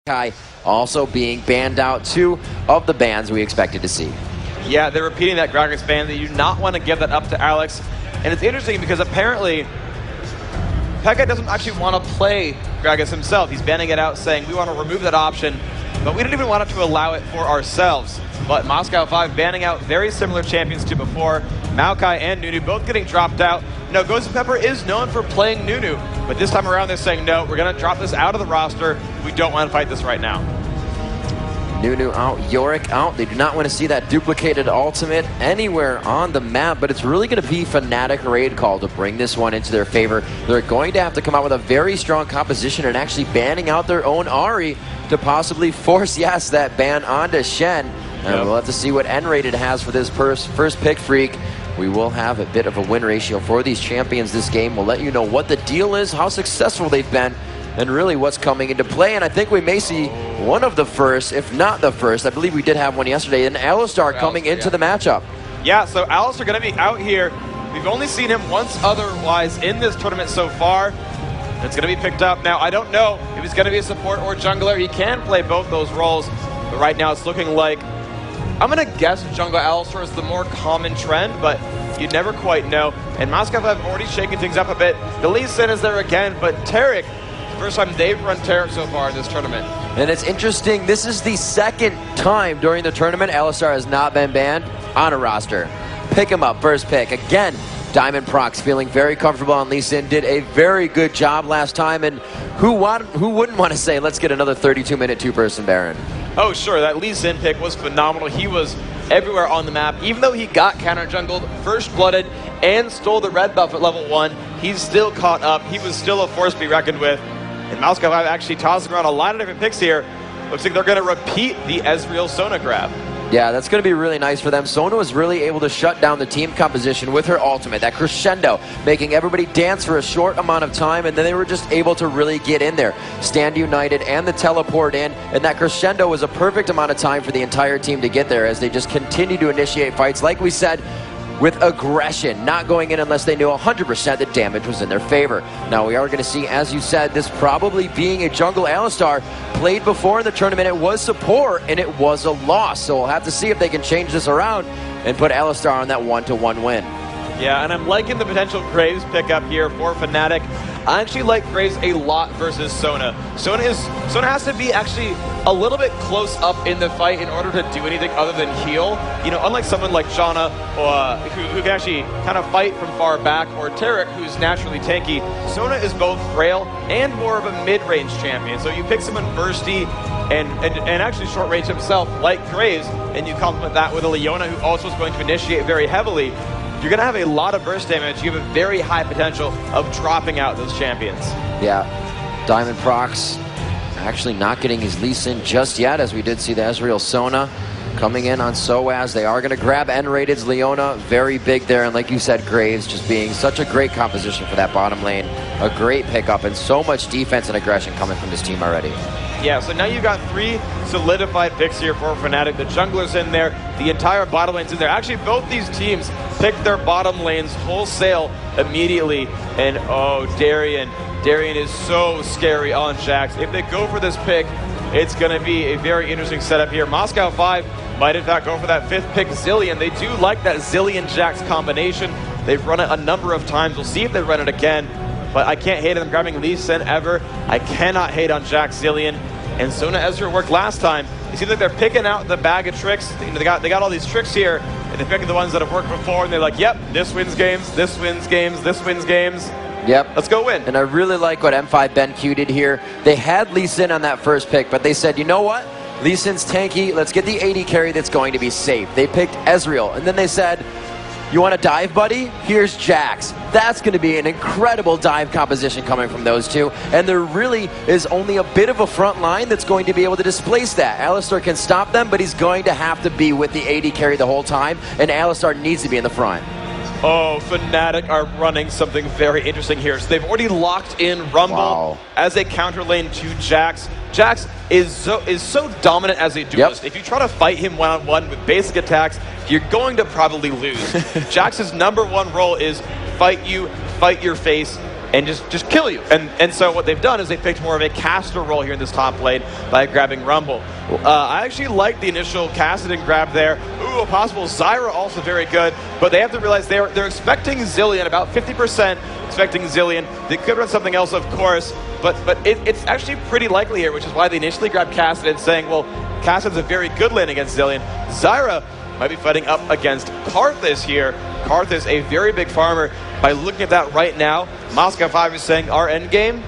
Maokai also being banned out, 2 of the bans we expected to see. Yeah, they're repeating that Gragas ban. They do not want to give that up to Alex. And it's interesting because apparently Pekka doesn't actually want to play Gragas himself. He's banning it out, saying we want to remove that option, but we don't even want to allow it for ourselves. But Moscow 5 banning out very similar champions to before. Maokai and Nunu both getting dropped out. No, Ghost Pepper is known for playing Nunu, but this time around they're saying, no, we're going to drop this out of the roster. We don't want to fight this right now. Nunu out, Yorick out. They do not want to see that duplicated ultimate anywhere on the map, but it's really going to be Fnatic raid call to bring this one into their favor. They're going to have to come out with a very strong composition and actually banning out their own Ahri to possibly force, yes, that ban onto Shen. And we'll have to see what N-rated has for this first pick freak. We will have a bit of a win ratio for these champions this game. We'll let you know what the deal is, how successful they've been, and really what's coming into play. And I think we may see one of the first, if not the first. I believe we did have one yesterday, and Alistar coming into the matchup. Yeah, so Alistar going to be out here. We've only seen him once otherwise in this tournament so far. It's going to be picked up. Now, I don't know if he's going to be a support or jungler. He can play both those roles, but right now it's looking like, I'm going to guess jungle Alistar is the more common trend, but you never quite know. And Moscow have already shaken things up a bit. The Lee Sin is there again, but Taric, first time they've run Taric so far in this tournament. And it's interesting, this is the second time during the tournament Alistar has not been banned on a roster. Pick him up, first pick. Again, Diamond Prox feeling very comfortable on Lee Sin, did a very good job last time, and who wouldn't want to say, let's get another 32-minute two-person Baron? Oh, sure, that Lee Sin pick was phenomenal. He was everywhere on the map. Even though he got counter-jungled, first-blooded, and stole the red buff at level 1, he's still caught up. He was still a force to be reckoned with. And Moscow 5 actually tossing around a lot of different picks here. Looks like they're going to repeat the Ezreal Sona grab. Yeah, that's going to be really nice for them. Sona was really able to shut down the team composition with her ultimate, that crescendo, making everybody dance for a short amount of time, and then they were just able to really get in there. Stand united and the teleport in, and that crescendo was a perfect amount of time for the entire team to get there as they just continue to initiate fights, like we said, with aggression, not going in unless they knew 100% the damage was in their favor. Now we are going to see, as you said, this probably being a jungle Alistar. Played before in the tournament, it was support and it was a loss. So we'll have to see if they can change this around and put Alistar on that 1-to-1 win. Yeah, and I'm liking the potential Graves pickup here for Fnatic. I actually like Graves a lot versus Sona. Sona has to be actually a little bit close up in the fight in order to do anything other than heal. You know, unlike someone like Janna, who can actually kind of fight from far back, or Taric, who's naturally tanky. Sona is both frail and more of a mid-range champion. So you pick someone bursty and actually short-range himself, like Graves, and you complement that with a Leona who also is going to initiate very heavily. You're going to have a lot of burst damage. You have a very high potential of dropping out those champions. Yeah. Diamond Prox actually not getting his Lee Sin just yet, as we did see the Ezreal Sona coming in on Soaz. They are going to grab N-Rated's Leona, very big there, and like you said, Graves just being such a great composition for that bottom lane. A great pickup, and so much defense and aggression coming from this team already. Yeah, so now you've got 3 solidified picks here for Fnatic. The jungler's in there, the entire bottom lane's in there. Actually, both these teams picked their bottom lanes wholesale immediately. And oh, Darian is so scary on Jax. If they go for this pick, it's going to be a very interesting setup here. Moscow 5 might in fact go for that 5th pick, Zilean. They do like that Zilean-Jax combination. They've run it a number of times. We'll see if they run it again. But I can't hate on them grabbing Lee Sin ever. I cannot hate on Jax Zilean. And Sona Ezreal worked last time. It seems like they're picking out the bag of tricks. You know, they got all these tricks here, and they're picking the ones that have worked before, and they're like, yep, this wins games, this wins games, this wins games. Yep. Let's go win. And I really like what M5 BenQ did here. They had Lee Sin on that first pick, but they said, you know what? Lee Sin's tanky. Let's get the AD carry that's going to be safe. They picked Ezreal, and then they said, you want to dive, buddy? Here's Jax. That's going to be an incredible dive composition coming from those two. And there really is only a bit of a front line that's going to be able to displace that. Alistar can stop them, but he's going to have to be with the AD carry the whole time, and Alistar needs to be in the front. Oh, Fnatic are running something very interesting here. So they've already locked in Rumble as a counter lane to Jax. Jax is so dominant as a duelist. If you try to fight him one-on-one with basic attacks, you're going to probably lose. Jax's #1 role is fight you, fight your face, and just kill you. And so what they've done is they picked more of a caster role here in this top lane by grabbing Rumble. I actually like the initial Kassadin grab there. Ooh, a possible Zyra also very good, but they have to realize they're expecting Zilean, about 50% expecting Zilean. They could run something else, of course, but it's actually pretty likely here, which is why they initially grabbed Kassadin, saying, well, Kassadin's a very good lane against Zilean. Zyra might be fighting up against Karthus here. Karthus, a very big farmer. By looking at that right now, Moscow 5 is saying our end game,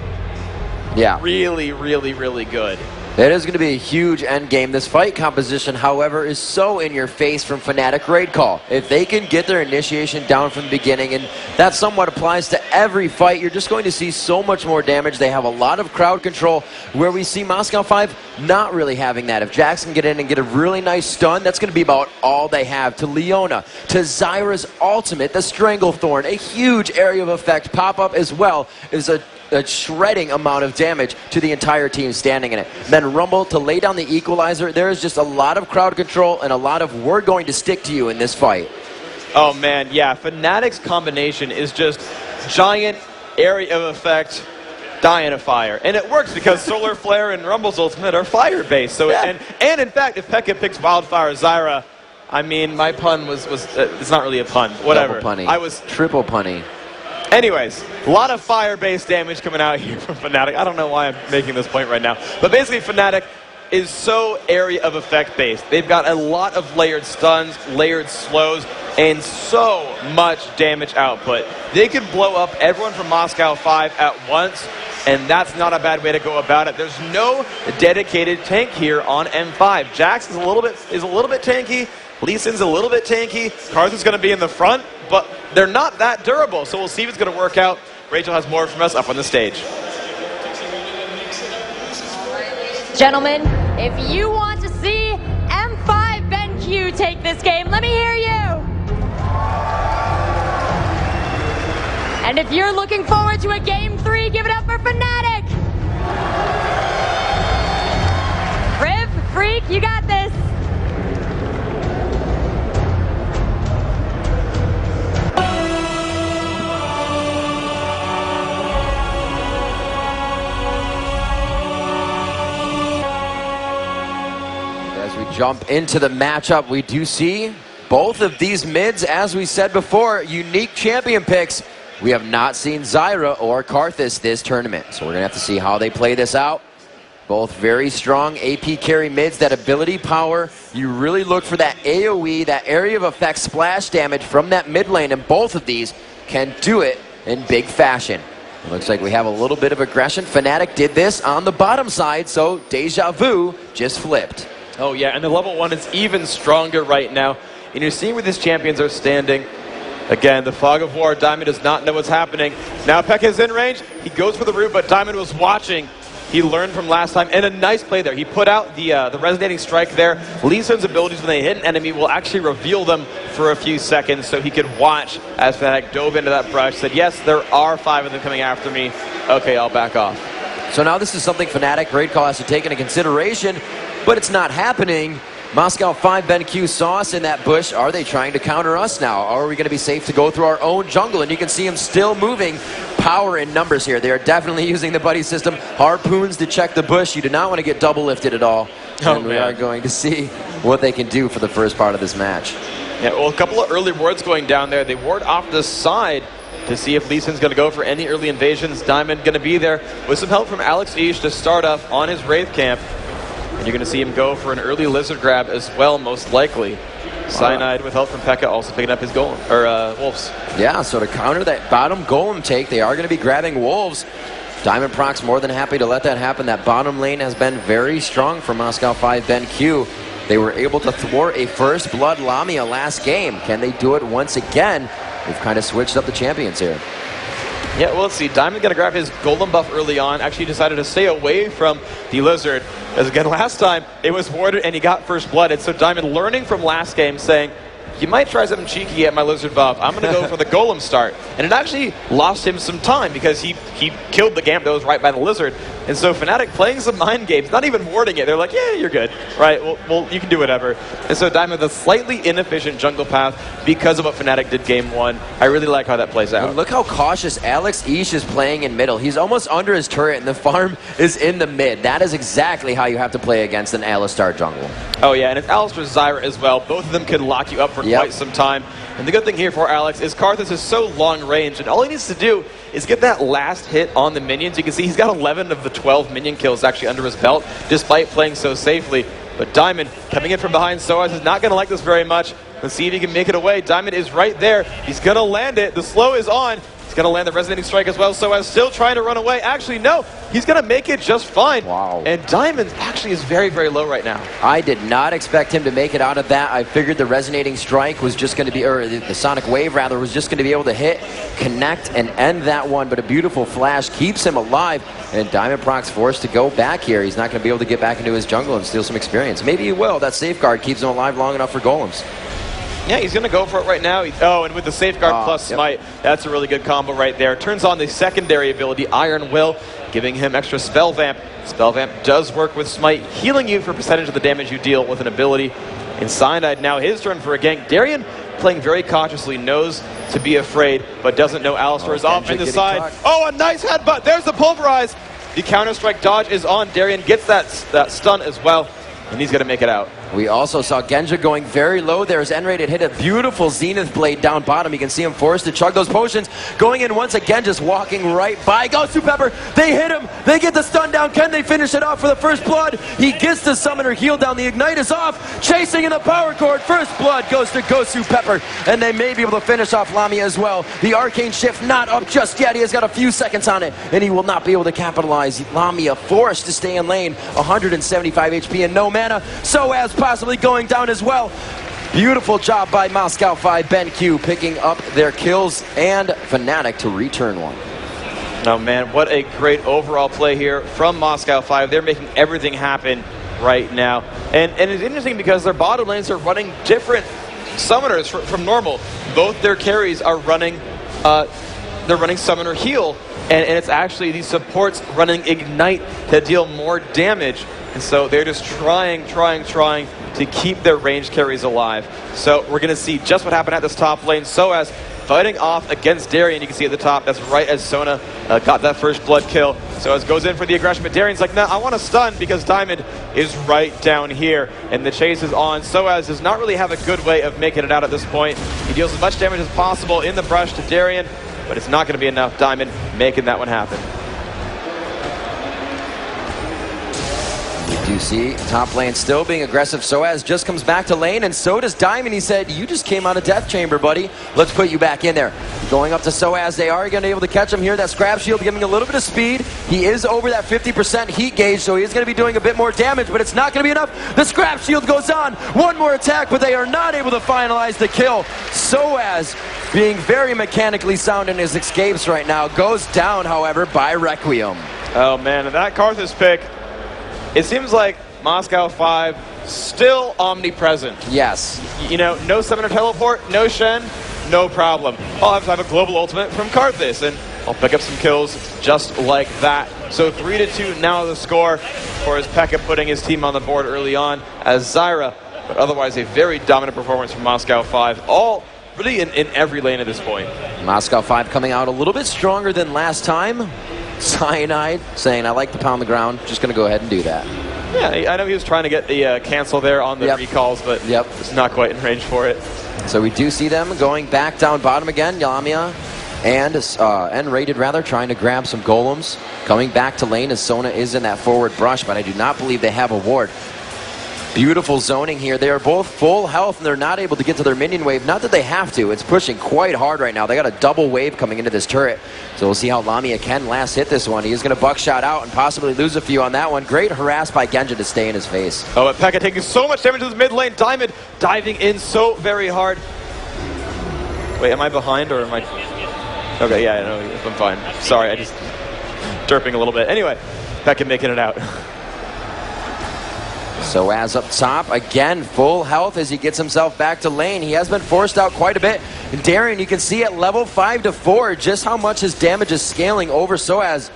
yeah, really, really, really good. It is going to be a huge end game. This fight composition, however, is so in your face from Fnatic Raid Call. If they can get their initiation down from the beginning, and that somewhat applies to every fight, you're just going to see so much more damage. They have a lot of crowd control, where we see Moscow 5 not really having that. If Jax can get in and get a really nice stun, that's going to be about all they have. To Leona, to Zyra's ultimate, the Stranglethorn, a huge area of effect pop-up as well, is a shredding amount of damage to the entire team standing in it. Then Rumble to lay down the equalizer. There is just a lot of crowd control and a lot of we're going to stick to you in this fight. Oh man, yeah, Fnatic's combination is just giant area of effect, dying of fire. And it works because Solar Flare and Rumble's ultimate are fire-based. So yeah. and in fact, if Pekka picks Wildfire Zyra, I mean, my pun was it's not really a pun. Whatever. Double punny. I was triple punny. Anyways, a lot of fire-based damage coming out here from Fnatic. I don't know why I'm making this point right now. But basically, Fnatic is so area of effect based. They've got a lot of layered stuns, layered slows, and so much damage output. They could blow up everyone from Moscow 5 at once, and that's not a bad way to go about it. There's no dedicated tank here on M5. Jax is a little bit tanky. Lee Sin's a little bit tanky. Karthus is going to be in the front, but they're not that durable, so we'll see if it's going to work out. Rachel has more from us up on the stage. Gentlemen, if you want to see M5 BenQ take this game, let me hear you. And if you're looking forward to a Game 3, give it up for Fnatic. Riv, Freak, you got this. Jump into the matchup, we do see both of these mids, as we said before, unique champion picks. We have not seen Zyra or Karthus this tournament, so we're going to have to see how they play this out. Both very strong AP carry mids, that ability power. You really look for that AoE, that area of effect splash damage from that mid lane, and both of these can do it in big fashion. It looks like we have a little bit of aggression. Fnatic did this on the bottom side, so Deja Vu just flipped. Oh yeah, and the level 1 is even stronger right now. And you're seeing where these champions are standing. Again, the fog of war. Diamond does not know what's happening. Now Pekka's in range. He goes for the root, but Diamond was watching. He learned from last time, and a nice play there. He put out the resonating strike there. Lee Sin's abilities when they hit an enemy will actually reveal them for a few seconds, so he could watch as Fnatic dove into that brush, said, yes, there are 5 of them coming after me. Okay, I'll back off. So now this is something Fnatic Raid Call has to take into consideration, but it's not happening. Moscow 5 BenQ saw us in that bush. Are they trying to counter us now? Or are we going to be safe to go through our own jungle? And you can see him still moving. Power in numbers here. They are definitely using the buddy system. Harpoons to check the bush. You do not want to get double lifted at all. Oh, and we are going to see what they can do for the first part of this match. Yeah, well, a couple of early wards going down there. They ward off the side to see if Lee Sin's going to go for any early invasions. Diamond going to be there with some help from Alex Ish to start off on his Wraith camp. And you're going to see him go for an early Lizard grab as well, most likely. Cyanide with help from Pekka also picking up his golem, or wolves. Yeah, so to counter that bottom golem take, they are going to be grabbing wolves. Diamond Proc's more than happy to let that happen. That bottom lane has been very strong for Moscow 5 BenQ. They were able to thwart a first blood Lamia last game. Can they do it once again? We've kind of switched up the champions here. Yeah, well, let's see. Diamond going to grab his golem buff early on. Actually decided to stay away from the Lizard. As again, last time, it was warded and he got first blooded. So Diamond learning from last game, saying, you might try something cheeky at my Lizard buff. I'm going to go for the golem start. And it actually lost him some time because he killed the Gambit that was right by the Lizard. And so Fnatic playing some mind games, not even warding it. They're like, yeah, you're good. Right, well, you can do whatever. And so Diamond, the slightly inefficient jungle path because of what Fnatic did game 1. I really like how that plays out. And look how cautious Alex Ish is playing in middle. He's almost under his turret, and the farm is in the mid. That is exactly how you have to play against an Alistar jungle. Oh, yeah, and it's Alistar Zyra as well. Both of them can lock you up for quite some time. And the good thing here for Alex is Karthus is so long range, and all he needs to do is get that last hit on the minions. You can see he's got 11 of the 12 minion kills actually under his belt, despite playing so safely. But Diamond, coming in from behind Soaz, is not going to like this very much. Let's see if he can make it away. Diamond is right there. He's going to land it. The slow is on. He's going to land the resonating strike as well. Soaz still trying to run away. Actually, no. He's going to make it just fine. Wow. And Diamond actually is very, very low right now. I did not expect him to make it out of that. I figured the resonating strike was just going to be, or the sonic wave rather, was just going to be able to hit, connect, and end that one. But a beautiful flash keeps him alive. And Diamond Proc's forced to go back here. He's not going to be able to get back into his jungle and steal some experience. Maybe he will. That safeguard keeps him alive long enough for golems. Yeah, he's going to go for it right now. Oh, and with the safeguard plus smite, that's a really good combo right there. Turns on the secondary ability, Iron Will, giving him extra spell vamp. Spell vamp does work with smite, healing you for percentage of the damage you deal with an ability. And Cyanide now his turn for a gank. Darien playing very cautiously, knows to be afraid, but doesn't know Alistar is off in the side. Oh, a nice headbutt. There's the pulverize. The counter-strike dodge is on. Darien gets that stun as well, and he's going to make it out. We also saw Genja going very low there as N-Rated hit a beautiful Zenith Blade down bottom. You can see him forced to chug those potions. Going in once again, just walking right by. Goes to Pepper. They hit him. They get the stun down. Can they finish it off for the first blood? He gets the summoner heal down. The ignite is off. Chasing in the power chord. First blood goes to Gosu Pepper. And they may be able to finish off Lamia as well. The arcane shift not up just yet. He has got a few seconds on it. And he will not be able to capitalize. Lamia forced to stay in lane. 175 HP and no mana. Soaz possibly going down as well. Beautiful job by Moscow 5 BenQ picking up their kills and Fnatic to return one. Oh man, what a great overall play here from Moscow 5. They're making everything happen right now. And it's interesting because their bottom lanes are running different summoners from normal. Both their carries are running, they're running summoner heal. And it's actually these supports running ignite to deal more damage. And so they're just trying to keep their range carries alive. So we're going to see just what happened at this top lane. Soaz fighting off against Darien. You can see at the top, that's right as Sona got that first blood kill. Soaz goes in for the aggression, but Darien's like, nah, I want to stun because Diamond is right down here. And the chase is on. Soaz does not really have a good way of making it out at this point. He deals as much damage as possible in the brush to Darien, but it's not going to be enough. Diamond making that one happen. You see top lane still being aggressive. Soaz just comes back to lane, and so does Diamond. He said, you just came out of Death Chamber, buddy. Let's put you back in there. Going up to Soaz. They are going to be able to catch him here. That Scrap Shield giving a little bit of speed. He is over that 50% heat gauge, so he is going to be doing a bit more damage, but it's not going to be enough. The Scrap Shield goes on. One more attack, but they are not able to finalize the kill. Soaz, being very mechanically sound in his escapes right now, goes down, however, by Requiem. Oh, man, and that Karthus pick, it seems like Moscow 5 still omnipresent. Yes. You know, no summoner teleport, no Shen, no problem. I'll have to have a global ultimate from Karthus, and I'll pick up some kills just like that. So 3-2 now the score for his Pekka putting his team on the board early on as Zyra, but otherwise a very dominant performance from Moscow 5, all really in every lane at this point. Moscow 5 coming out a little bit stronger than last time. Cyanide saying, I like to pound the ground, just going to go ahead and do that. Yeah, I know he was trying to get the cancel there on the recalls, but it's not quite in range for it. So we do see them going back down bottom again. Lamia and N-Rated rather, trying to grab some golems. Coming back to lane as Sona is in that forward brush, but I do not believe they have a ward. Beautiful zoning here. They are both full health, and they're not able to get to their minion wave. Not that they have to. It's pushing quite hard right now. They got a double wave coming into this turret. So we'll see how Lamia can last hit this one. He is going to buckshot out and possibly lose a few on that one. Great harass by Genja to stay in his face. Oh, and Pekka taking so much damage to the mid lane. Diamond diving in so very hard. Wait, am I behind or am I... Okay, yeah, no, I'm fine. Sorry, I just... derping a little bit. Anyway, Pekka making it out. Soaz up top, again, full health as he gets himself back to lane. He has been forced out quite a bit. And Darien, you can see at level 5 to 4 just how much his damage is scaling over Soaz.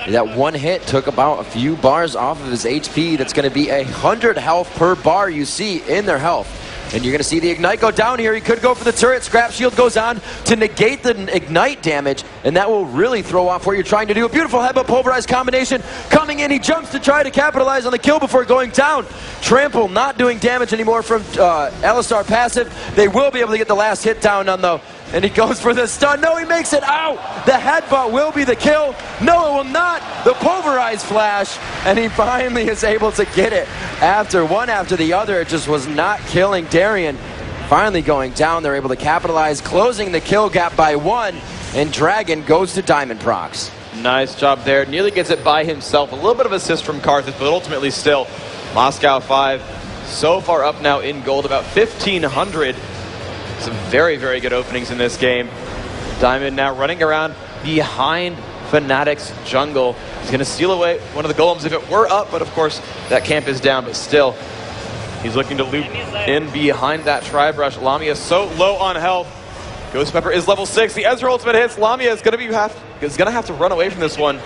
That one hit took about a few bars off of his HP. That's going to be 100 health per bar you see in their health. And you're going to see the Ignite go down here. He could go for the turret. Scrap Shield goes on to negate the Ignite damage, and that will really throw off what you're trying to do. A beautiful headbutt pulverized combination coming in. He jumps to try to capitalize on the kill before going down. Trample not doing damage anymore from Alistar passive. They will be able to get the last hit down on though. And he goes for the stun. No, he makes it out. The headbutt will be the kill. No, it will not. The pulverized flash. And he finally is able to get it after one after the other. It just was not killing Darien. Finally going down. They're able to capitalize, closing the kill gap by 1. And Dragon goes to Diamond Prox. Nice job there. Nearly gets it by himself. A little bit of assist from Karthus, but ultimately still, Moscow 5 so far up now in gold, about 1,500. Some very, very good openings in this game. Diamond now running around behind Fnatic's jungle. He's going to steal away one of the golems if it were up, but of course that camp is down, but still he's looking to loop in behind that Tri-Brush. Lamia is so low on health. Ghost Pepper is level 6. The Ezreal ultimate hits. Lamia is going to have to run away from this one.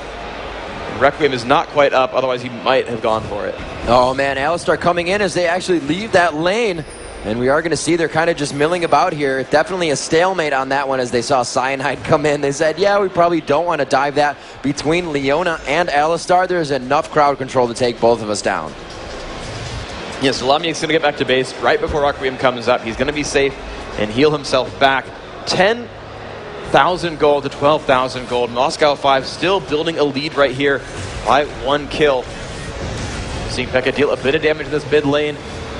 Requiem is not quite up, otherwise he might have gone for it. Oh man, Alistar coming in as they actually leave that lane. And we are going to see they're kind of just milling about here. Definitely a stalemate on that one as they saw Cyanide come in. They said, yeah, we probably don't want to dive that between Leona and Alistar. There's enough crowd control to take both of us down. Yes, Lamia is going to get back to base right before Requiem comes up. He's going to be safe and heal himself back. 10,000 gold to 12,000 gold. Moscow 5 still building a lead right here by 1 kill. Seeing Pekka deal a bit of damage in this mid lane.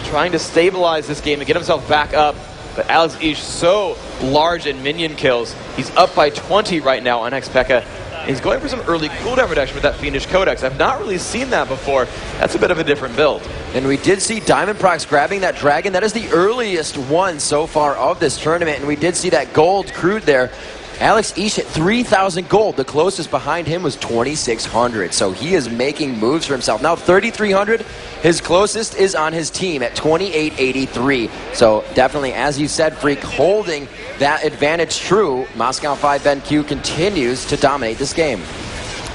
Trying to stabilize this game and get himself back up, but Alex Ish so large in minion kills. He's up by 20 right now on X-Pekka. He's going for some early cooldown reduction with that Fiendish Codex. I've not really seen that before. That's a bit of a different build. And we did see Diamond Prox grabbing that dragon. That is the earliest one so far of this tournament, and we did see that gold crude there. Alex Ish hit 3,000 gold. The closest behind him was 2,600. So he is making moves for himself. Now 3,300. His closest is on his team at 2,883. So definitely, as you said, Freak, holding that advantage true. Moscow 5 BenQ continues to dominate this game.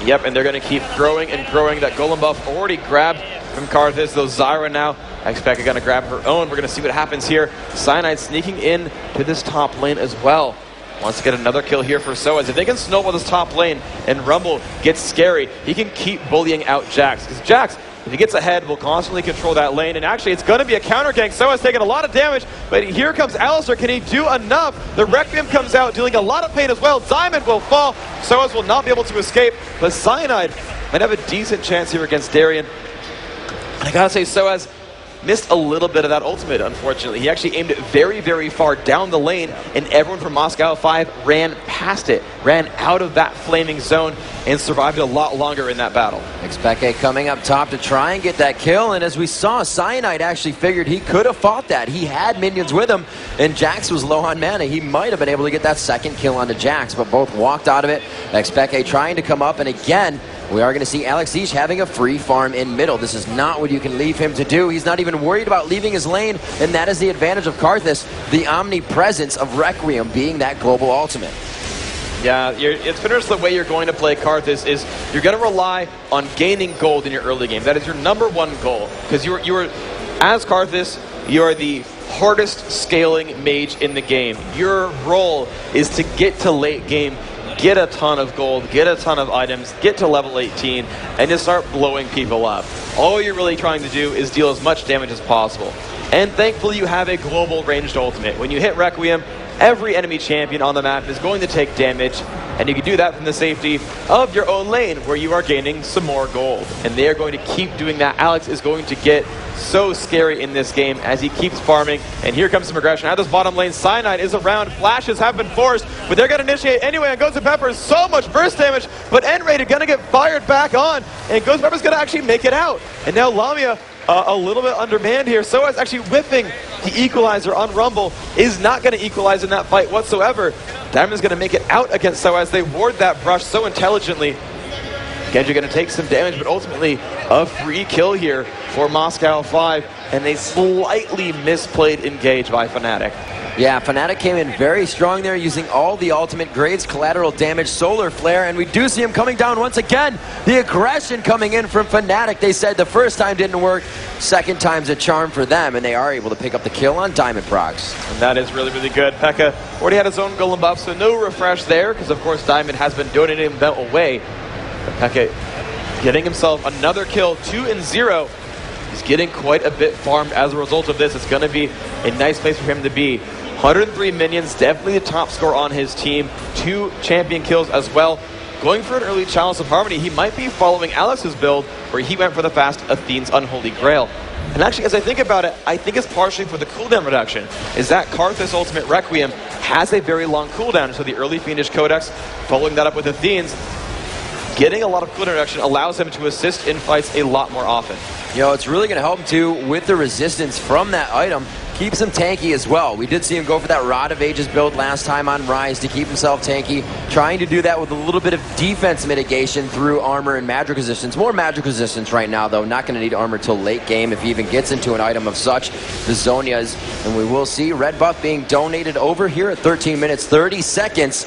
Yep, and they're going to keep growing and growing. That golem buff already grabbed from Karthus. Though Zyra now, I expect, are going to grab her own. We're going to see what happens here. Cyanide sneaking in to this top lane as well. Wants to get another kill here for Soaz. If they can snowball this top lane and Rumble gets scary, he can keep bullying out Jax. Because Jax, if he gets ahead, will constantly control that lane. And actually, it's going to be a counter gank. Soaz taking a lot of damage, but here comes Alistar. Can he do enough? The Requiem comes out, dealing a lot of pain as well. Diamond will fall. Soaz will not be able to escape, but Cyanide might have a decent chance here against Darien. And I gotta say, Soaz missed a little bit of that ultimate, unfortunately. He actually aimed it very, very far down the lane, and everyone from Moscow 5 ran past it, ran out of that flaming zone, and survived a lot longer in that battle. Xpeke coming up top to try and get that kill, and as we saw, Cyanide actually figured he could have fought that. He had minions with him, and Jax was low on mana. He might have been able to get that second kill onto Jax, but both walked out of it. Xpeke trying to come up, and again, we are going to see Alex Ish having a free farm in middle. This is not what you can leave him to do. He's not even worried about leaving his lane, and that is the advantage of Karthus, the omnipresence of Requiem being that global ultimate. Yeah, it's finished the way you're going to play Karthus is you're going to rely on gaining gold in your early game. That is your #1 goal, because you are as Karthus, you are the hardest scaling mage in the game. Your role is to get to late game, get a ton of gold, get a ton of items, get to level 18, and just start blowing people up. All you're really trying to do is deal as much damage as possible. And thankfully you have a global ranged ultimate. When you hit Requiem, every enemy champion on the map is going to take damage, and you can do that from the safety of your own lane, where you are gaining some more gold. And they are going to keep doing that. Alex is going to get so scary in this game as he keeps farming, and here comes some aggression. Out of this bottom lane, Cyanide is around, flashes have been forced, but they're going to initiate anyway, and Ghost Pepper, so much burst damage, but N-Rated going to get fired back on, and Ghost Pepper's going to actually make it out. And now Lamia, a little bit undermanned here. Soaz actually whipping the equalizer on Rumble, is not going to equalize in that fight whatsoever. Diamond's going to make it out against Soaz. They ward that brush so intelligently. Genji going to take some damage, but ultimately a free kill here for Moscow 5, and a slightly misplayed engage by Fnatic. Yeah, Fnatic came in very strong there, using all the ultimate grades, collateral damage, solar flare, and we do see him coming down once again. The aggression coming in from Fnatic. They said the first time didn't work, second time's a charm for them, and they are able to pick up the kill on Diamond Prox. And that is really, really good. Pekka already had his own golem buff, so no refresh there, because of course Diamond has been donating them away. But Pekka getting himself another kill, 2-0. He's getting quite a bit farmed as a result of this. It's going to be a nice place for him to be. 103 minions, definitely the top score on his team. 2 champion kills as well. Going for an early Chalice of Harmony, he might be following Alex's build, where he went for the fast Athene's Unholy Grail. And actually, as I think about it, I think it's partially for the cooldown reduction. Is that Karthus Ultimate Requiem has a very long cooldown, so the early Fiendish Codex, following that up with Athene's, getting a lot of cooldown reduction allows him to assist in fights a lot more often. You know, it's really going to help him too with the resistance from that item. Keeps him tanky as well. We did see him go for that Rod of Ages build last time on Rise to keep himself tanky, trying to do that with a little bit of defense mitigation through armor and magic resistance. More magic resistance right now, though. Not going to need armor till late game if he even gets into an item of such. The Zhonya's, and we will see red buff being donated over here at 13 minutes, 30 seconds.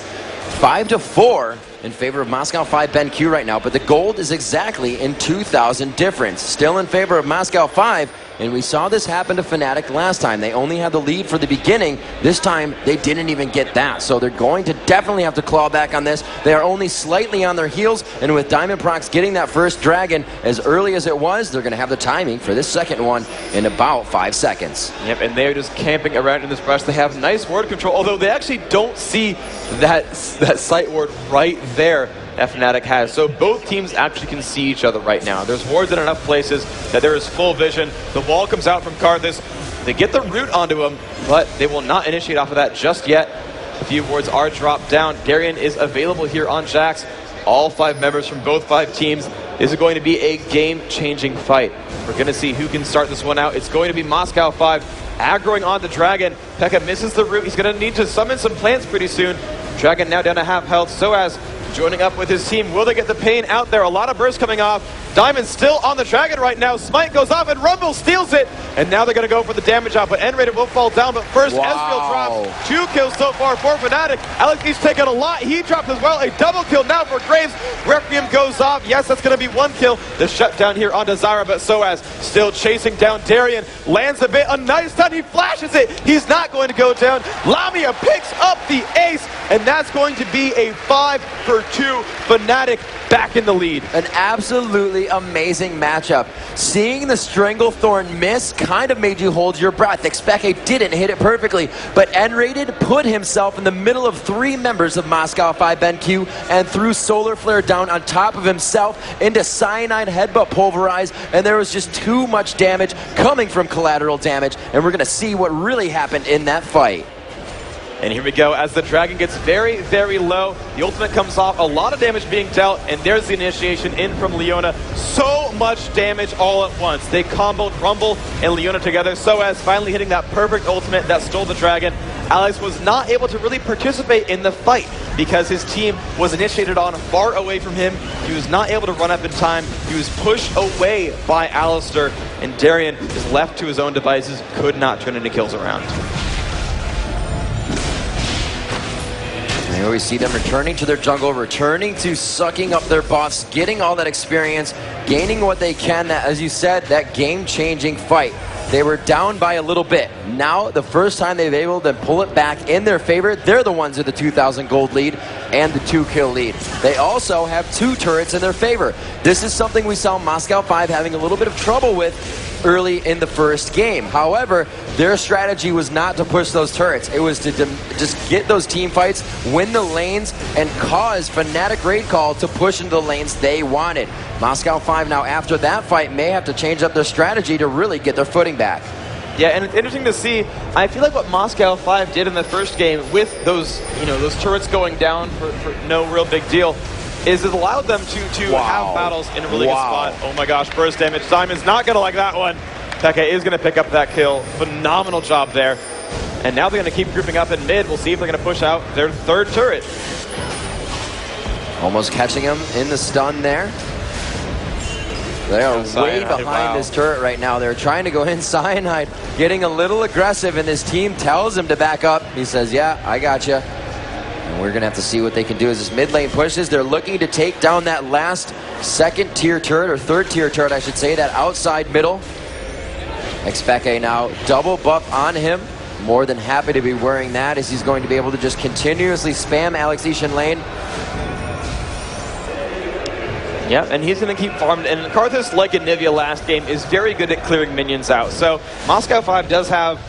5-4 in favor of Moscow 5 BenQ right now, but the gold is exactly in 2,000 difference. Still in favor of Moscow 5, and we saw this happen to Fnatic last time. They only had the lead for the beginning. This time, they didn't even get that, so they're going to definitely have to claw back on this. They are only slightly on their heels, and with Diamond Prox getting that first dragon as early as it was, they're going to have the timing for this second one in about 5 seconds. Yep, and they're just camping around in this brush. They have nice ward control, although they actually don't see that sight ward right there that Fnatic has. So both teams actually can see each other right now. There's wards in enough places that there is full vision. The wall comes out from Karthus. They get the root onto him, but they will not initiate off of that just yet. A few wards are dropped down. Darian is available here on Jax. All 5 members from both 5 teams. This is going to be a game-changing fight. We're going to see who can start this one out. It's going to be Moscow 5 aggroing on the Dragon. Pekka misses the root. He's going to need to summon some plants pretty soon. Dragon now down to half health. So as joining up with his team. Will they get the pain out there? A lot of bursts coming off. Diamond still on the Dragon right now. Smite goes off and Rumble steals it. And now they're going to go for the damage out, but N-Rated will fall down. But first, Ezreal drops. 2 kills so far for Fnatic. Alex he's taken a lot. He dropped as well. A double kill now for Graves. Requiem goes off. Yes, that's going to be 1 kill. The shutdown here on Desira, but Soaz still chasing down Darian. Lands a bit. A nice stun. He flashes it. He's not going to go down. Lamia picks up the ace, and that's going to be a 5-for-2. Fnatic back in the lead. An absolutely amazing matchup. Seeing the Stranglethorn miss kind of made you hold your breath. Expeke didn't hit it perfectly, but N-Rated put himself in the middle of 3 members of Moscow 5 BenQ and threw Solar Flare down on top of himself into Cyanide Headbutt Pulverize, and there was just too much damage coming from collateral damage, and we're going to see what really happened in that fight. And here we go, as the Dragon gets very, very low. The ultimate comes off, a lot of damage being dealt, and there's the initiation in from Leona. So much damage all at once. They comboed Rumble and Leona together, so as finally hitting that perfect ultimate that stole the Dragon. Alex was not able to really participate in the fight because his team was initiated on far away from him. He was not able to run up in time. He was pushed away by Alistair, and Darian is left to his own devices, could not turn any kills around. Here we see them returning to their jungle, returning to sucking up their buffs, getting all that experience, gaining what they can. That, as you said, that game-changing fight. They were down by a little bit. Now, the first time they've been able to pull it back in their favor, they're the ones with the 2,000 gold lead and the 2-kill lead. They also have 2 turrets in their favor. This is something we saw Moscow 5 having a little bit of trouble with early in the first game. However, their strategy was not to push those turrets. It was to just get those team fights, win the lanes, and cause Fnatic Raid Call to push into the lanes they wanted. Moscow 5 now, after that fight, may have to change up their strategy to really get their footing back. Yeah, and it's interesting to see. I feel like what Moscow 5 did in the first game with those, those turrets going down for no real big deal, is it allowed them to have battles in a really good spot. Oh my gosh, burst damage. Simon's not going to like that one. Pekka is going to pick up that kill. Phenomenal job there. And now they're going to keep grouping up in mid. We'll see if they're going to push out their 3rd turret. Almost catching him in the stun there. They are way behind this turret right now. They're trying to go in. Cyanide getting a little aggressive, and this team tells him to back up. He says, yeah, I got you. And we're going to have to see what they can do as this mid lane pushes. They're looking to take down that last second tier turret, or third tier turret, I should say, that outside middle. Xpeke now double buff on him. More than happy to be wearing that, as he's going to be able to just continuously spam Alex Ishin lane. Yeah, and he's going to keep farming. And Karthus, like in Nivea last game, is very good at clearing minions out. So Moscow 5 does have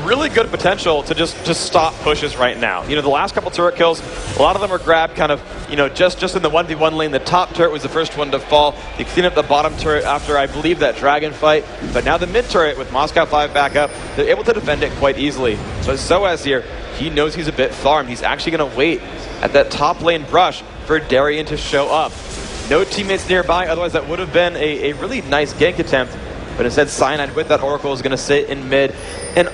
really good potential to just stop pushes right now. You know, the last couple turret kills, a lot of them were grabbed kind of, you know, just in the 1v1 lane. The top turret was the first one to fall. They cleaned up the bottom turret after, I believe, that dragon fight. But now the mid turret with Moscow 5 back up, they're able to defend it quite easily. But Soaz here, he knows he's a bit farmed. He's actually going to wait at that top lane brush for Darian to show up. No teammates nearby, otherwise that would have been a really nice gank attempt. But instead, Cyanide with that Oracle is going to sit in mid. And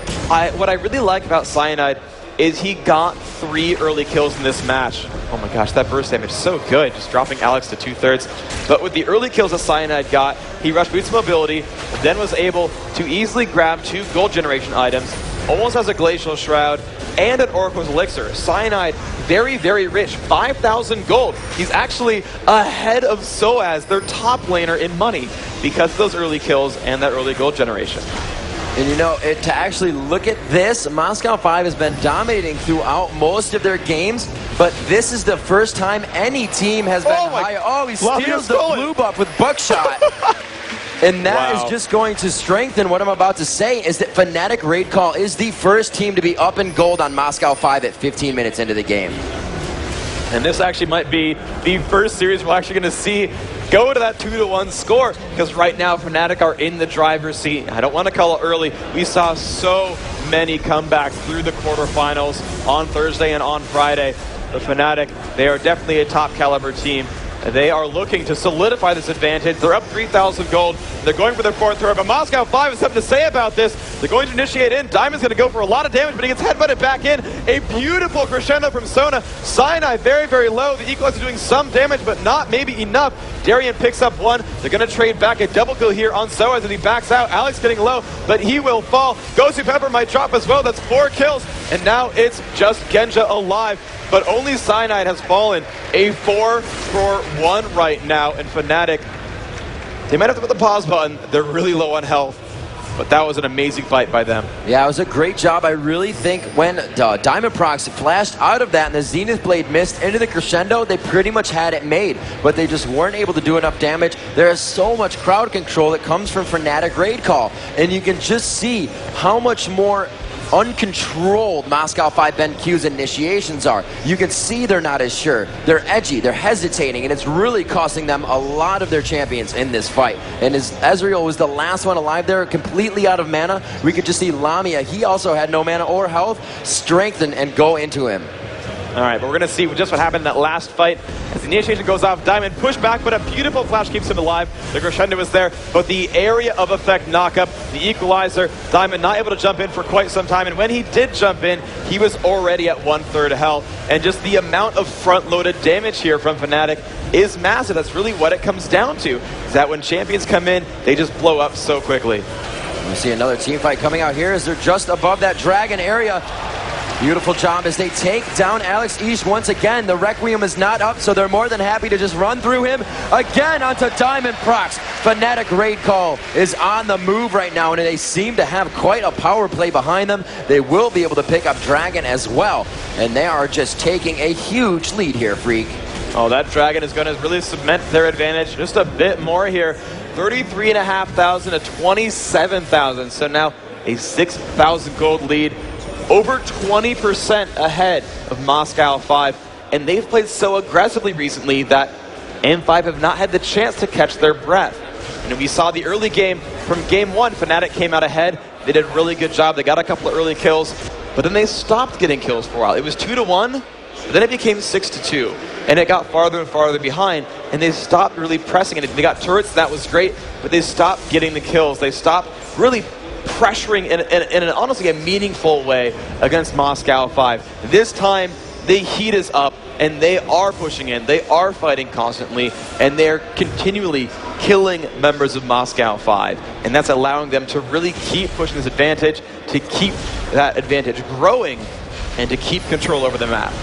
what I really like about Cyanide is he got 3 early kills in this match. Oh my gosh, that burst damage is so good, just dropping Alex to 2/3. But with the early kills that Cyanide got, he rushed boots mobility, then was able to easily grab 2 gold generation items, almost has a Glacial Shroud, and an Oracle's Elixir. Cyanide, very, very rich, 5,000 gold. He's actually ahead of Soaz, their top laner in money, because of those early kills and that early gold generation. And you know, to actually look at this, Moscow 5 has been dominating throughout most of their games, but this is the first time any team has been higher. Oh, he steals the blue buff with Buckshot. And that is just going to strengthen what I'm about to say, is that Fnatic Raid Call is the first team to be up in gold on Moscow 5 at 15 minutes into the game. And this actually might be the first series we're actually going to see go to that 2-1 score, because right now Fnatic are in the driver's seat. I don't want to call it early. We saw so many comebacks through the quarterfinals on Thursday and on Friday. But Fnatic, they are definitely a top caliber team. They are looking to solidify this advantage. They're up 3,000 gold. They're going for their 4th turret, but Moscow 5 has something to say about this. They're going to initiate in. Diamond's going to go for a lot of damage, but he gets headbutted back in. A beautiful crescendo from Sona. Cyanide very, very low. The Equalizer doing some damage, but not maybe enough. Darian picks up 1. They're going to trade back a double kill here on Soaz as he backs out. Alex getting low, but he will fall. Ghost Pepper might drop as well. That's 4 kills, and now it's just Genja alive. But only Cyanide has fallen. A 4-for-1 right now, and Fnatic, they might have to put the pause button. They're really low on health, but that was an amazing fight by them. Yeah, it was a great job. I really think when Diamond Prox flashed out of that and the Zenith Blade missed into the crescendo, they pretty much had it made, but they just weren't able to do enough damage. There is so much crowd control that comes from Fnatic Raid Call, and you can just see how much more uncontrolled Moscow 5 BenQ's initiations are. You can see they're not as sure. They're edgy, they're hesitating, and it's really costing them a lot of their champions in this fight. And as Ezreal was the last one alive there, completely out of mana, we could just see Lamia. He also had no mana or health. Strengthen and go into him. All right, but we're going to see just what happened in that last fight. As the initiation goes off, Diamond push back, but a beautiful flash keeps him alive. The crescendo is there, but the area of effect knockup, the equalizer, Diamond not able to jump in for quite some time. And when he did jump in, he was already at 1/3 health. And just the amount of front-loaded damage here from Fnatic is massive. That's really what it comes down to, is that when champions come in, they just blow up so quickly. We see another team fight coming out here as they're just above that dragon area. Beautiful job as they take down Alex Ish once again. The Requiem is not up, so they're more than happy to just run through him again onto Diamond Prox. Fnatic Raid Call is on the move right now, and they seem to have quite a power play behind them. They will be able to pick up Dragon as well, and they are just taking a huge lead here, Freak. Oh, that Dragon is going to really cement their advantage just a bit more here. 33,500 to 27,000, so now a 6,000 gold lead. Over 20% ahead of Moscow 5, and they've played so aggressively recently that M5 have not had the chance to catch their breath. And we saw the early game from game 1, Fnatic came out ahead. They did a really good job. They got a couple of early kills, but then they stopped getting kills for a while. It was 2-1, but then it became 6-2, and it got farther and farther behind, and they stopped really pressing it. They got turrets, that was great, but they stopped getting the kills. They stopped really pressuring in honestly a meaningful way against Moscow 5. This time, the heat is up, and they are pushing in. They are fighting constantly, and they're continually killing members of Moscow 5, and that's allowing them to really keep pushing this advantage, to keep that advantage growing, and to keep control over the map.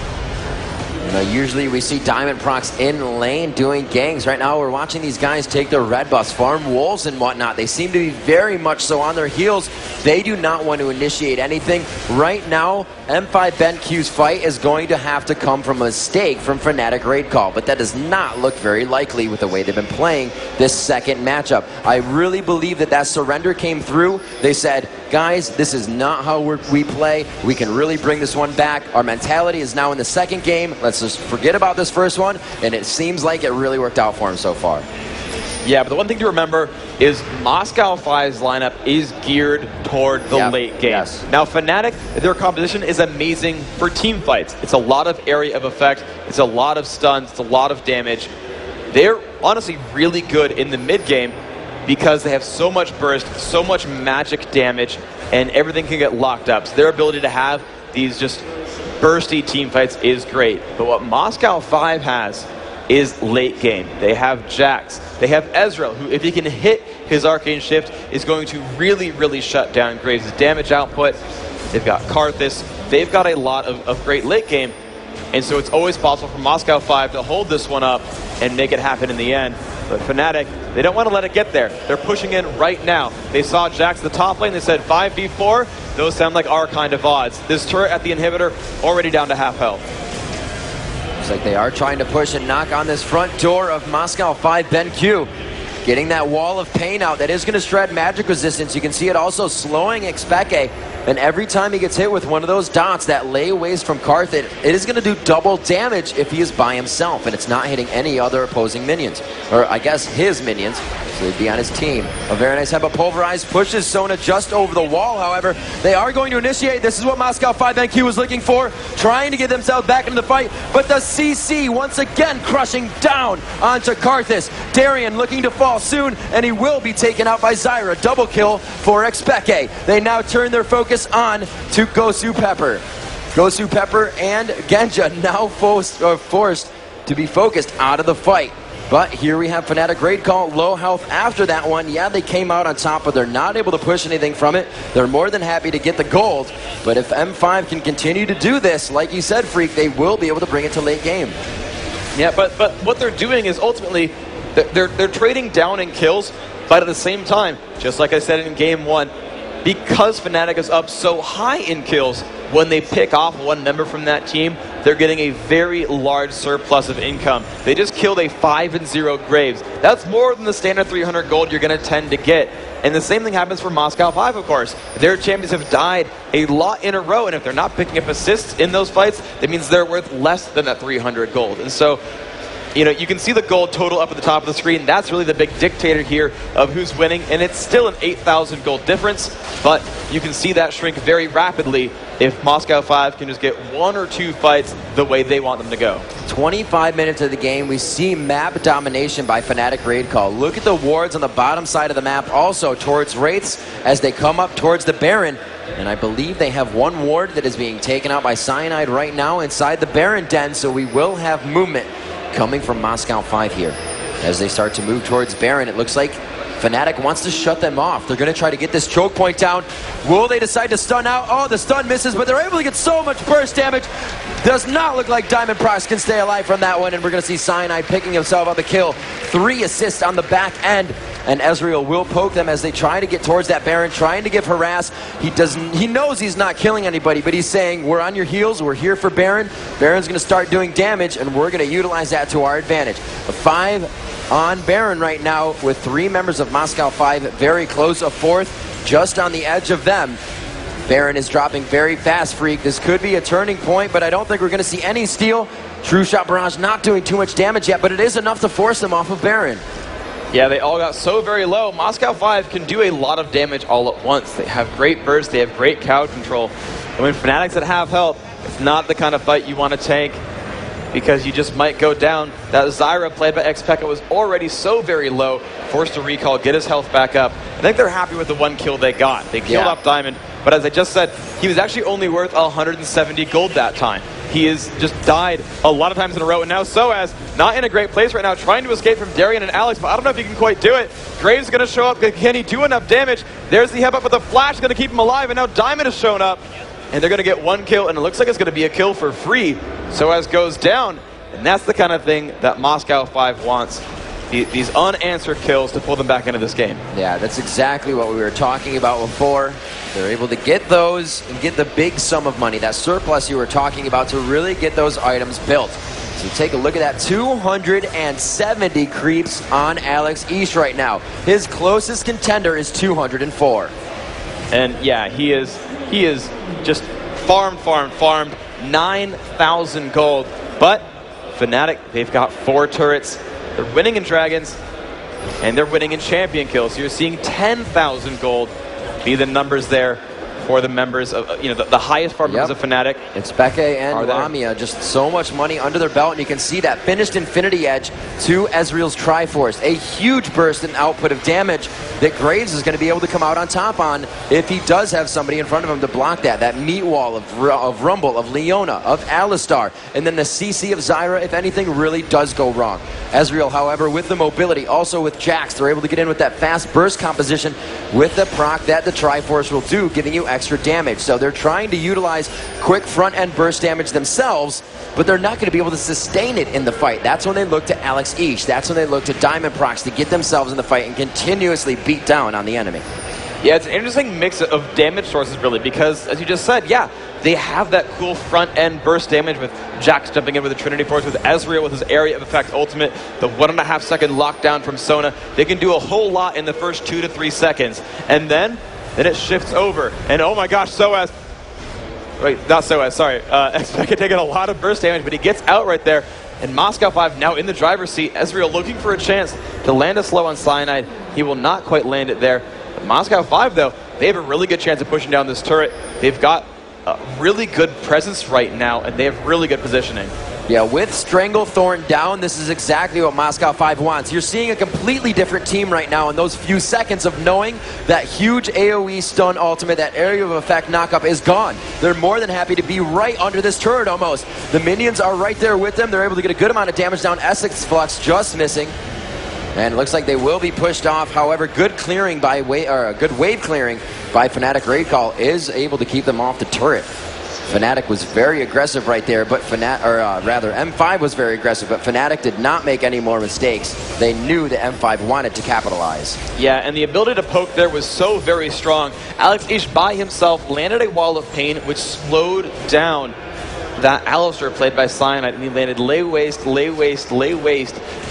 You know, usually we see Diamond Procs in lane doing gangs. Right now we're watching these guys take their red buffs, farm wolves and whatnot. They seem to be very much so on their heels. They do not want to initiate anything. Right now, M5 BenQ's fight is going to have to come from a mistake from Fnatic Raid Call, but that does not look very likely with the way they've been playing this second matchup. I really believe that that surrender came through. They said, guys, this is not how we play. We can really bring this one back. Our mentality is now in the second game. Let's just forget about this first one, and it seems like it really worked out for him so far. Yeah, but the one thing to remember is Moscow 5's lineup is geared toward the late game. Yes. Now, Fnatic, their composition is amazing for team fights. It's a lot of area of effect. It's a lot of stuns. It's a lot of damage. They're honestly really good in the mid game because they have so much burst, so much magic damage, and everything can get locked up. So their ability to have these just bursty team fights is great. But what Moscow 5 has is late game. They have Jax. They have Ezreal, who, if he can hit his Arcane Shift, is going to really, really shut down Graves' damage output. They've got Karthus. They've got a lot of great late game. And so it's always possible for Moscow 5 to hold this one up and make it happen in the end. But Fnatic, they don't want to let it get there. They're pushing in right now. They saw Jax at the top lane. They said 5v4. Those sound like our kind of odds. This turret at the inhibitor already down to half health. Looks like they are trying to push and knock on this front door of Moscow 5 BenQ. Getting that wall of pain out. That is going to shred magic resistance. You can see it also slowing Xpeke. And every time he gets hit with one of those dots, that layaways from Karth, it is going to do double damage if he is by himself. And it's not hitting any other opposing minions. Or I guess his minions. So he'd be on his team. A very nice head, but Pulverized pushes Sona just over the wall. However, they are going to initiate. This is what Moscow 5 BenQ was looking for. Trying to get themselves back into the fight. But the CC once again crushing down onto Karthus. Darian looking to fall soon, and he will be taken out by Zyra. Double kill for Xpeke. They now turn their focus on to Gosu Pepper. Gosu Pepper and Genja now forced to be focused out of the fight. But here we have Fnatic Raid Call, low health after that one. Yeah, they came out on top, but they're not able to push anything from it. They're more than happy to get the gold. But if M5 can continue to do this, like you said, Freak, they will be able to bring it to late game. Yeah, but what they're doing is ultimately they're trading down in kills, but at the same time, just like I said in game one, because Fnatic is up so high in kills, when they pick off one member from that team, they're getting a very large surplus of income. They just killed a 5-0 Graves. That's more than the standard 300 gold you're going to tend to get. And the same thing happens for Moscow 5, of course. Their champions have died a lot in a row, and if they're not picking up assists in those fights, that means they're worth less than that 300 gold. And so, you know, you can see the gold total up at the top of the screen. That's really the big dictator here of who's winning, and it's still an 8,000 gold difference, but you can see that shrink very rapidly if Moscow 5 can just get one or two fights the way they want them to go. 25 minutes of the game, we see map domination by Fnatic Raid Call. Look at the wards on the bottom side of the map, also towards Wraiths as they come up towards the Baron. And I believe they have one ward that is being taken out by Cyanide right now inside the Baron den, so we will have movement coming from Moscow 5 here. As they start to move towards Baron, it looks like Fnatic wants to shut them off. They're going to try to get this choke point down. Will they decide to stun out? Oh, the stun misses, but they're able to get so much burst damage. Does not look like Diamond Procs can stay alive from that one, and we're going to see Cyanide picking himself up the kill. 3 assists on the back end, and Ezreal will poke them as they try to get towards that Baron, trying to give harass. He knows he's not killing anybody, but he's saying, we're on your heels, we're here for Baron. Baron's going to start doing damage, and we're going to utilize that to our advantage. A 5 on Baron right now with 3 members of Moscow 5 very close, a 4th just on the edge of them. Baron is dropping very fast, Freak. This could be a turning point, but I don't think we're going to see any steal. True Shot Barrage not doing too much damage yet, but it is enough to force them off of Baron. Yeah, they all got so very low. Moscow 5 can do a lot of damage all at once. They have great burst, they have great crowd control. And when Fnatic's at half health, it's not the kind of fight you want to take, because you just might go down. That Zyra played by Xpeke was already so very low, forced to recall, get his health back up. I think they're happy with the 1 kill they got. They killed off Diamond, but as I just said, he was actually only worth 170 gold that time. He has just died a lot of times in a row, and now Soaz not in a great place right now, trying to escape from Darian and Alex, but I don't know if he can quite do it. Graves going to show up. Can he do enough damage? There's the headbutt, but the flash going to keep him alive, and now Diamond has shown up, and they're going to get one kill, and it looks like it's going to be a kill for free. Soaz goes down, and that's the kind of thing that Moscow 5 wants. These unanswered kills to pull them back into this game. Yeah, that's exactly what we were talking about before. They're able to get those and get the big sum of money, that surplus you were talking about, to really get those items built. So take a look at that, 270 creeps on Alex East right now. His closest contender is 204. And yeah, he is just farmed, 9,000 gold. But Fnatic, they've got 4 turrets. They're winning in Dragons, and they're winning in Champion kills. So you're seeing 10,000 gold be the numbers there for the members of, the highest farm members of Fnatic. It's Becca and Lamia, just so much money under their belt, and you can see that finished Infinity Edge to Ezreal's Triforce. A huge burst in output of damage that Graves is going to be able to come out on top on if he does have somebody in front of him to block that meat wall of Rumble, of Leona, of Alistar, and then the CC of Zyra if anything really does go wrong. Ezreal, however, with the mobility, also with Jax, they're able to get in with that fast burst composition with the proc that the Triforce will do, giving you extra damage. So they're trying to utilize quick front-end burst damage themselves, but they're not going to be able to sustain it in the fight. That's when they look to Alex East. That's when they look to Diamond procs to get themselves in the fight and continuously beat down on the enemy. Yeah, it's an interesting mix of damage sources, really, because, as you just said, yeah, they have that cool front-end burst damage with Jax jumping in with a Trinity Force, with Ezreal with his Area of Effect ultimate, the 1.5 second lockdown from Sona. They can do a whole lot in the first 2 to 3 seconds, and then it shifts over, and oh my gosh, Soaz, wait, not Soaz, sorry, Xpeke taking a lot of burst damage, but he gets out right there, and Moscow 5 now in the driver's seat. Ezreal looking for a chance to land a slow on Cyanide. He will not quite land it there. Moscow 5, though, they have a really good chance of pushing down this turret. They've got a really good presence right now, and they have really good positioning. Yeah, with Stranglethorn down, this is exactly what Moscow 5 wants. You're seeing a completely different team right now in those few seconds of knowing that huge AoE stun ultimate, that area of effect knockup is gone. They're more than happy to be right under this turret almost. The minions are right there with them. They're able to get a good amount of damage down. Essex Flux just missing. And it looks like they will be pushed off. However, good clearing by good wave clearing by Fnatic Raid Call is able to keep them off the turret. Fnatic was very aggressive right there, but M5 was very aggressive, but Fnatic did not make any more mistakes. They knew that M5 wanted to capitalize. Yeah, and the ability to poke there was so very strong. Alex Ish by himself landed a wall of pain, which slowed down that Alistar played by Cyanide, and he landed lay waste,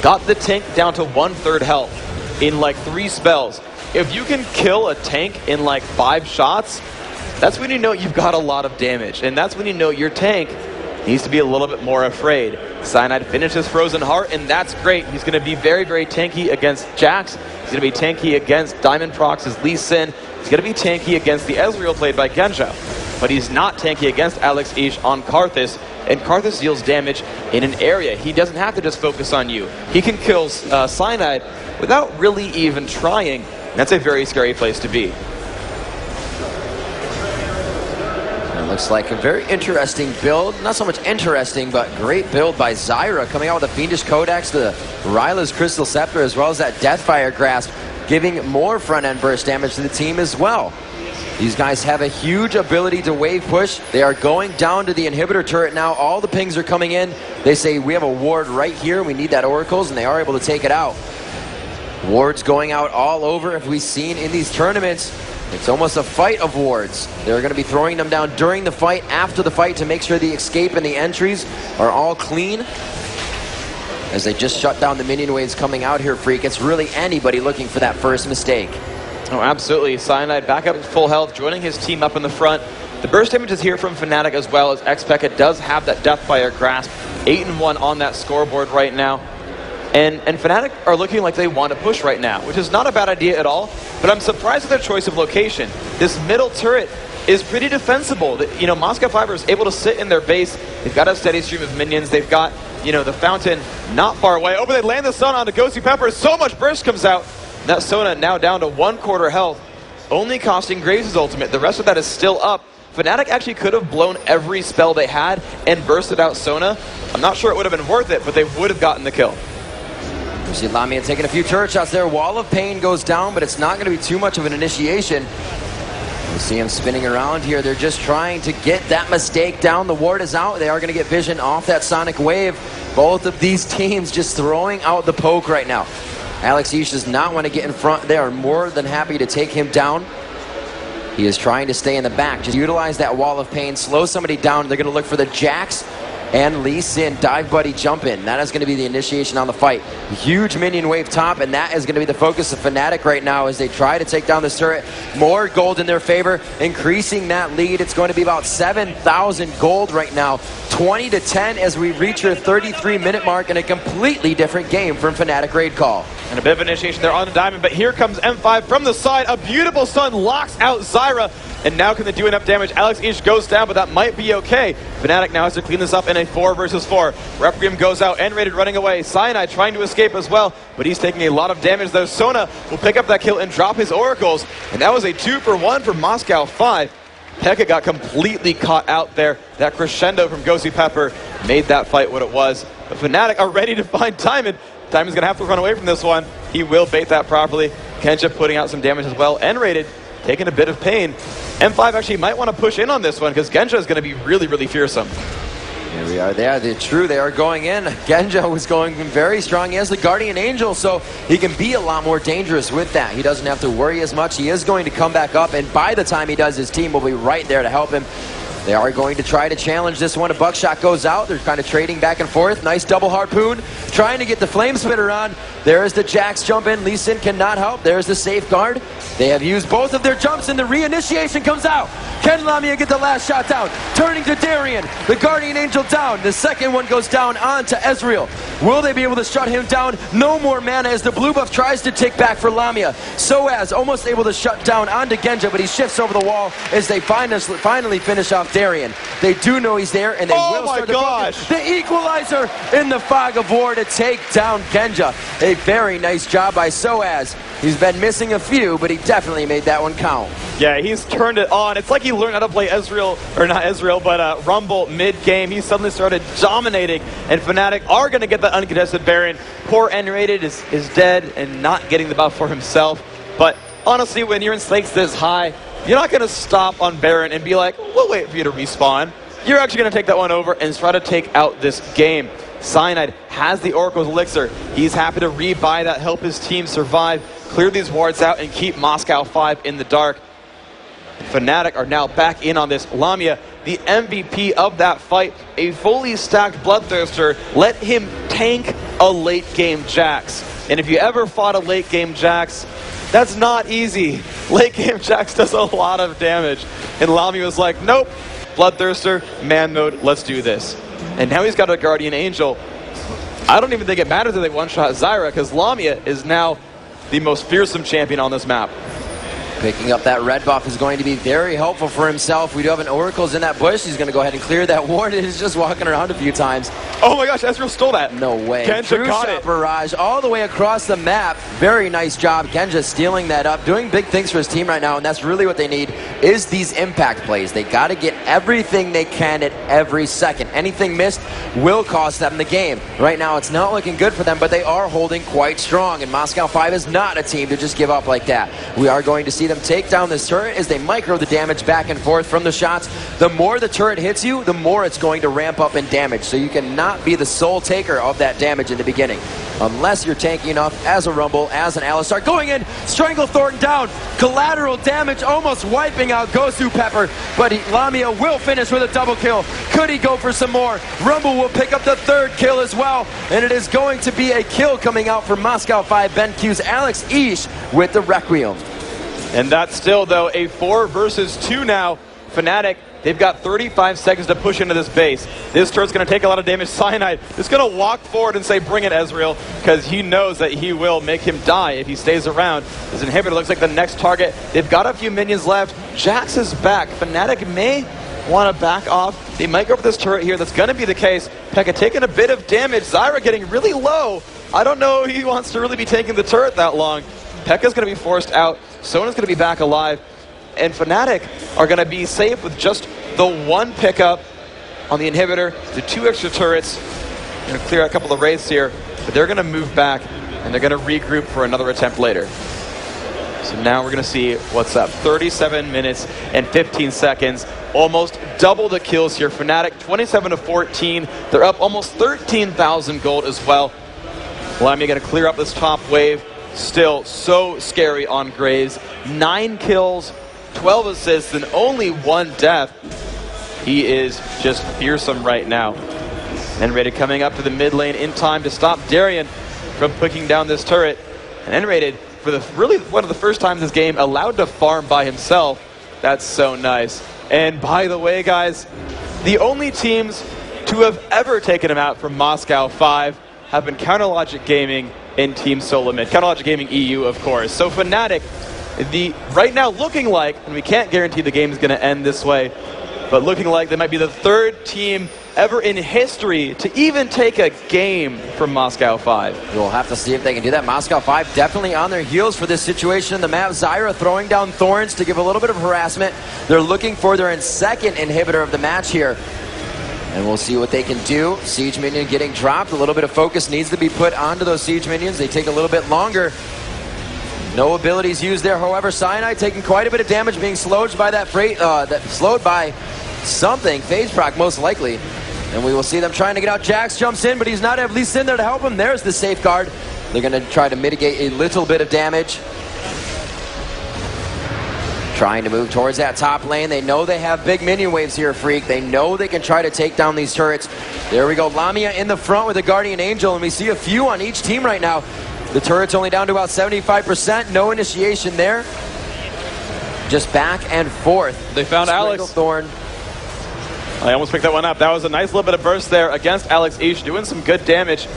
got the tank down to 1/3 health in like 3 spells. If you can kill a tank in like 5 shots, that's when you know you've got a lot of damage, and that's when you know your tank needs to be a little bit more afraid. Cyanide finishes Frozen Heart, and that's great. He's going to be very, very tanky against Jax. He's going to be tanky against Diamond Prox's Lee Sin. He's going to be tanky against the Ezreal played by Genja. But he's not tanky against Alex Ish on Karthus, and Karthus deals damage in an area. He doesn't have to just focus on you. He can kill Cyanide without really even trying. That's a very scary place to be. It looks like a very interesting build. Not so much interesting, but great build by Zyra, coming out with a Fiendish Codex, the Ryla's Crystal Scepter, as well as that Deathfire Grasp, giving more front-end burst damage to the team as well. These guys have a huge ability to wave push. They are going down to the inhibitor turret now. All the pings are coming in. They say, we have a ward right here. We need that oracles, and they are able to take it out. Wards going out all over. If we've seen in these tournaments, it's almost a fight of wards. They're going to be throwing them down during the fight, after the fight, to make sure the escape and the entries are all clean. As they just shut down the minion waves coming out here, Freak. It's really anybody looking for that first mistake. Oh, absolutely. Cyanide back up at full health, joining his team up in the front. The burst damage is here from Fnatic, as well as Xpeke does have that Deathfire Grasp. 8-1 on that scoreboard right now. And Fnatic are looking like they want to push right now, which is not a bad idea at all, but I'm surprised at their choice of location. This middle turret is pretty defensible. You know, Moscow 5 is able to sit in their base. They've got a steady stream of minions. They've got, you know, the fountain not far away. Oh, but they land the stun onto Ghosty Pepper. So much burst comes out. That Sona now down to 1/4 health, only costing Graves' ultimate. The rest of that is still up. Fnatic actually could have blown every spell they had and bursted out Sona. I'm not sure it would have been worth it, but they would have gotten the kill. You see Lamia taking a few turret shots there. Wall of Pain goes down, but it's not going to be too much of an initiation. You see him spinning around here. They're just trying to get that mistake down. The ward is out. They are going to get vision off that Sonic Wave. Both of these teams just throwing out the poke right now. Alex Ish does not want to get in front. They are more than happy to take him down. He is trying to stay in the back. Just utilize that Wall of Pain, slow somebody down. They're going to look for the Jax and Lee Sin. Dive Buddy jump in. That is going to be the initiation on the fight. Huge minion wave top, and that is going to be the focus of Fnatic right now as they try to take down this turret. More gold in their favor, increasing that lead. It's going to be about 7,000 gold right now. 20-10 as we reach your 33-minute mark in a completely different game from Fnatic Raid Call. And a bit of initiation there on the diamond, but here comes M5 from the side. A beautiful stun locks out Zyra. And now can they do enough damage? Alex Ish goes down, but that might be okay. Fnatic now has to clean this up in a 4 versus 4. Requiem goes out, N-rated running away. Cyanide trying to escape as well, but he's taking a lot of damage though. Sona will pick up that kill and drop his oracles. And that was a 2-for-1 for Moscow 5. Pekka got completely caught out there. That crescendo from Ghosty Pepper made that fight what it was. But Fnatic are ready to find Diamond. Diamond's going to have to run away from this one. He will bait that properly. Kenja putting out some damage as well. N-rated, taking a bit of pain. M5 actually might want to push in on this one because Genja is going to be really, really fearsome. Here we are there. They're true. They are going in. Genja was going very strong. He has the Guardian Angel, so he can be a lot more dangerous with that. He doesn't have to worry as much. He is going to come back up, and by the time he does, his team will be right there to help him. They are going to try to challenge this one. A buckshot goes out. They're kind of trading back and forth. Nice double harpoon. Trying to get the flame spitter on. There is the Jax jump in. Lee Sin cannot help. There's the safeguard. They have used both of their jumps, and the reinitiation comes out. Can Lamia get the last shot down? Turning to Darian. The Guardian Angel down. The second one goes down onto Ezreal. Will they be able to shut him down? No more mana as the blue buff tries to tick back for Lamia. Soaz almost able to shut down onto Genja, but he shifts over the wall as they finally finish off Darian. They do know he's there, and they will start to focus. The equalizer in the fog of war to take down Genja. A very nice job by Soaz. He's been missing a few, but he definitely made that one count. Yeah, he's turned it on. It's like he learned how to play Ezreal, or not Ezreal, but Rumble mid-game. He suddenly started dominating, and Fnatic are going to get the uncontested Baron. Poor N-rated is dead and not getting the buff for himself. But honestly, when you're in stakes this high, you're not going to stop on Baron and be like, we'll wait for you to respawn. You're actually going to take that one over and try to take out this game. Cyanide has the Oracle's Elixir. He's happy to rebuy that, help his team survive, clear these wards out, and keep Moscow 5 in the dark. Fnatic are now back in on this. Lamia, the MVP of that fight, a fully stacked Bloodthirster. Let him tank a late-game Jax. And if you ever fought a late-game Jax, that's not easy. Late-game Jax does a lot of damage. And Lamia was like, nope, Bloodthirster, man mode, let's do this. And now he's got a Guardian Angel. I don't even think it matters if they one-shot Zyra, because Lamia is now the most fearsome champion on this map. Picking up that red buff is going to be very helpful for himself. We do have an Oracle's in that bush. He's going to go ahead and clear that ward. He's just walking around a few times. Oh my gosh, Ezreal stole that. No way. Genja got it. Barrage all the way across the map. Very nice job. Genja stealing that up, doing big things for his team right now, and that's really what they need is these impact plays. They got to get everything they can at every second. Anything missed will cost them the game. Right now, it's not looking good for them, but they are holding quite strong, and Moscow 5 is not a team to just give up like that. We are going to see them take down this turret as they micro the damage back and forth from the shots. The more the turret hits you, the more it's going to ramp up in damage. So you cannot be the sole taker of that damage in the beginning. Unless you're tanky enough as a Rumble, as an Alistar. Going in, Strangle Thornton down. Collateral damage almost wiping out Ghosty Pepper. But Lamia will finish with a double kill. Could he go for some more? Rumble will pick up the third kill as well. And it is going to be a kill coming out for Moscow 5 BenQ's Alex Ish with the Requiem. And that's still, though, a 4 versus 2 now. Fnatic, they've got 35 seconds to push into this base. This turret's going to take a lot of damage. Cyanide is going to walk forward and say, bring it, Ezreal, because he knows that he will make him die if he stays around. His inhibitor looks like the next target. They've got a few minions left. Jax is back. Fnatic may want to back off. They might go for this turret here. That's going to be the case. Pekka taking a bit of damage. Zyra getting really low. I don't know if he wants to really be taking the turret that long. Pekka's going to be forced out. Sona's going to be back alive. and Fnatic are going to be safe with just the one pickup on the inhibitor, the 2 extra turrets. Going to clear a couple of wraiths here, but they're going to move back and they're going to regroup for another attempt later. So now we're going to see what's up. 37 minutes and 15 seconds. Almost double the kills here. Fnatic 27-14. They're up almost 13,000 gold as well. Lamia going to clear up this top wave. Still so scary on Graves. 9 kills, 12 assists, and only 1 death. He is just fearsome right now. N-Rated coming up to the mid lane in time to stop Darien from picking down this turret. And N-Rated, for the really one of the first times this game, allowed to farm by himself. That's so nice. And by the way, guys, the only teams to have ever taken him out from Moscow 5 have been Counterlogic Gaming and Team Solo Mid. Counterlogic Gaming EU, of course. So Fnatic, right now looking like, and we can't guarantee the game is going to end this way, but looking like they might be the 3rd team ever in history to even take a game from Moscow 5. We'll have to see if they can do that. Moscow 5 definitely on their heels for this situation in the map. Zyra throwing down Thorns to give a little bit of harassment. They're looking for their 2nd inhibitor of the match here. And we'll see what they can do. Siege minion getting dropped. A little bit of focus needs to be put onto those Siege minions. They take a little bit longer. No abilities used there. However, Cyanide taking quite a bit of damage, being slowed by that slowed by something. Phase proc most likely. And we will see them trying to get out. Jax jumps in, but he's not at least in there to help him. There's the safeguard. They're going to try to mitigate a little bit of damage. Trying to move towards that top lane. They know they have big minion waves here, Freak. They know they can try to take down these turrets. There we go. Lamia in the front with a Guardian Angel, and we see a few on each team right now. The turret's only down to about 75%. No initiation there. Just back and forth. They found Alex. Thorn. I almost picked that one up. That was a nice little bit of burst there against Alex Ish, doing some good damage.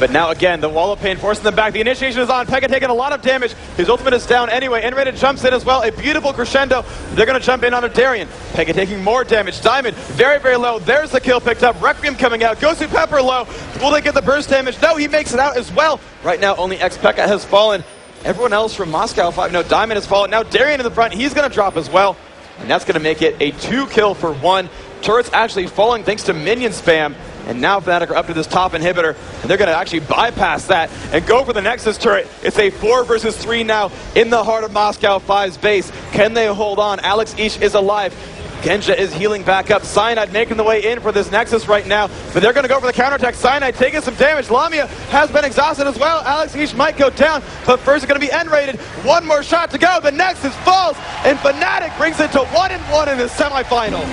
But now again, the Wall of Pain forcing them back. The initiation is on. Pekka taking a lot of damage. His ultimate is down anyway. N-Rated jumps in as well. A beautiful crescendo. They're going to jump in onto Darien. Pekka taking more damage. Diamond very, very low. There's the kill picked up. Requiem coming out. Gosu Pepper low. Will they get the burst damage? No, he makes it out as well. Right now, only Pekka has fallen. Everyone else from Moscow 5. No, Diamond has fallen. Now Darien in the front. He's going to drop as well. And that's going to make it a 2-kill for 1. Turret's actually falling thanks to minion spam. And now Fnatic are up to this top inhibitor, and they're going to actually bypass that and go for the Nexus turret. It's a 4 versus 3 now in the heart of Moscow 5's base. Can they hold on? Alex Ish is alive. Genja is healing back up. Cyanide making the way in for this Nexus right now, but they're going to go for the counterattack. Cyanide taking some damage. Lamia has been exhausted as well. Alex Ish might go down, but first it's going to be N-Rated. One more shot to go. The Nexus falls, and Fnatic brings it to 1-1 in the semifinal.